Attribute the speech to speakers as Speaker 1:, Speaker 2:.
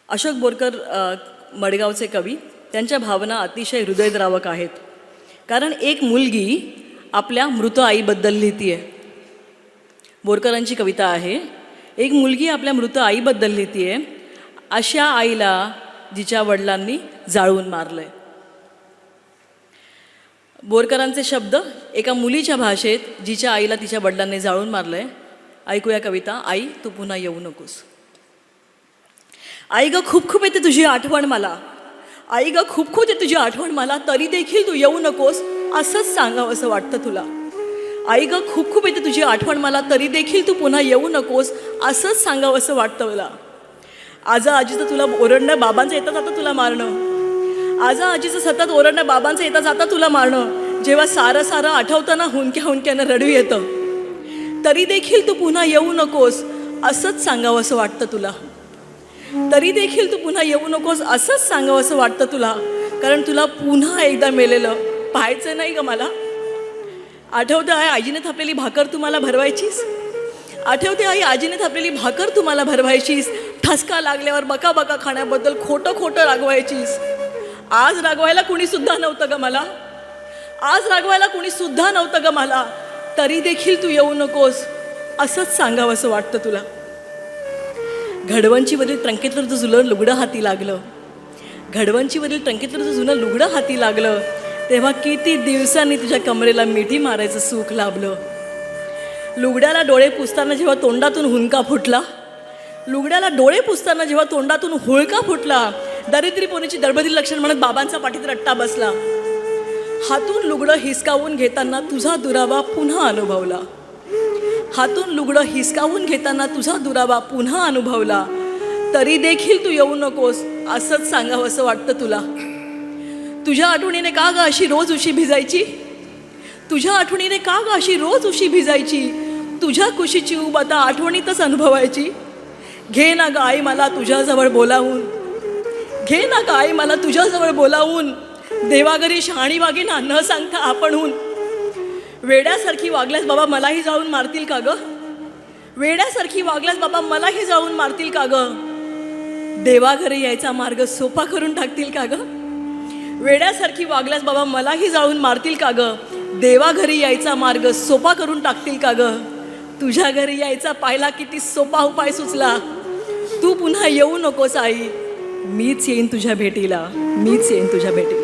Speaker 1: अशोक बोरकर मडगावचे कवी, त्यांच्या भावना अतिशय हृदयद्रावक आहेत. कारण एक मुलगी आपल्या मृत आईबद्दल लिहितीये. बोरकरांची कविता आहे, एक मुलगी आपल्या मृत आईबद्दल लिहितीये, अशा आईला जिच्या वडिलांनी जाळून मारलंय. बोरकरांचे शब्द एका मुलीच्या भाषेत जिच्या आईला तिच्या वडिलांनी जाळून मारलंय. ऐकूया कविता, आई तू पुन्हा येऊ नकोस. आई ग खूप खूप येते तुझी आठवण मला, आई ग खूप खूप येते तुझी आठवण मला, तरी देखील तू येऊ नकोस असंच सांगावं असं वाटतं तुला. आई ग खूप खूप येते तुझी आठवण मला, तरी देखील तू पुन्हा येऊ नकोस असंच सांगावं असं वाटतं मला. आजा आजीचं तुला ओरडणं, बाबांचं येता जाता तुला मारणं, आजा आजीचं सतत ओरडणं, बाबांचं येता जाता तुला मारणं, जेव्हा सारं सारं आठवताना हुंक्या हुंक्यानं रडू येतं, तरी देखील तू पुन्हा येऊ नकोस असंच सांगावं असं वाटतं तुला. तरी देखील तू पुन्हा येऊ नकोस असंच सांगावं असं वाटतं तुला, कारण तुला पुन्हा एकदा मेलेलं पाहायचं नाही ग मला. आठवते आहे आजीने थापलेली भाकर तू मला भरवायचीस, आठवते आई आजीने थापलेली भाकर तू मला भरवायचीस, ठसका लागल्यावर बका बका खाण्याबद्दल खोटं खोटं रागवायचीस. आज रागवायला कुणी सुद्धा नव्हतं ग मला, आज रागवायला कुणी सुद्धा नव्हतं ग मला, तरी देखील तू येऊ नकोस असंच सांगावं असं वाटतं तुला. घडवंचीवरील ट्रंकेतलं तुझं जुनं लुगडं हाती लागलं, घडवंचीवरील ट्रंकेतलं तुझं जुनं लुगडं हाती लागलं, तेव्हा किती दिवसांनी तुझ्या कमरेला मिठी मारायचं सुख लाभलं. लुगड्याला डोळे पुसताना जेव्हा तोंडातून हुंका फुटला, लुगड्याला डोळे पुसताना जेव्हा तोंडातून हुळका फुटला, दरिद्री पोनीची दडबदी लक्षण म्हणत बाबांचा पाठीत रट्टा बसला. हातून लुगडं हिसकावून घेताना तुझा दुरावा पुन्हा अनुभवला, हातून लुगडं हिसकावून घेताना तुझा दुरावा पुन्हा अनुभवला, तरी देखील तू येऊ नकोस असंच सांगावं असं वाटतं तुला. तुझ्या आठवणीने का ग अशी रोज उशी भिजायची, तुझ्या आठवणीने का ग अशी रोज उशी भिजायची, तुझ्या कुशीची ऊब आता आठवणीतच अनुभवायची. घे ना ग आई मला तुझ्याजवळ बोलावून, घे ना ग आई मला तुझ्याजवळ बोलावून, देवाघरी शहाणी वागेना न सांगता आपणहून. वेड्यासारखी वागल्यास बाबा मलाही जाऊन मारतील का ग, वेड्यासारखी वागल्यास बाबा मलाही जाऊन मारतील का ग, देवाघरी यायचा मार्ग सोपा करून टाकतील का ग, वेड्यासारखी वागल्यास बाबा मलाही जाऊन मारतील का ग, देवाघरी यायचा मार्ग सोपा करून टाकतील का ग. तुझ्या घरी यायचा पाहिला किती सोपा उपाय सुचला, तू पुन्हा येऊ नकोस आई, मीच येईन तुझ्या भेटीला, मीच येईन तुझ्या भेटीला.